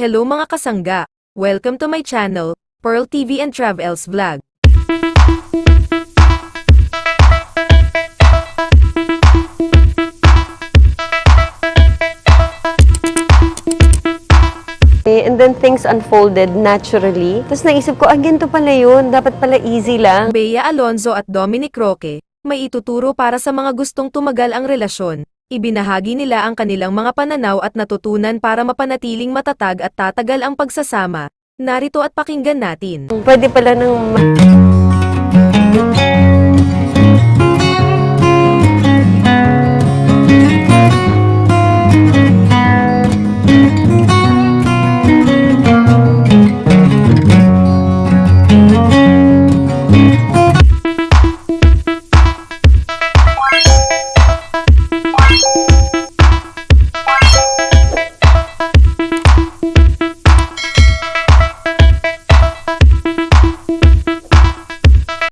Hello mga kasangga! Welcome to my channel, Pearl TV and Travels Vlog. And then things unfolded naturally. Tapos naisip ko, ganito pala yun. Dapat pala easy lang. Bea Alonzo at Dominic Roque, may ituturo para sa mga gustong tumagal ang relasyon. Ibinahagi nila ang kanilang mga pananaw at natutunan para mapanatiling matatag at tatagal ang pagsasama. Narito at pakinggan natin. Pwede pala ng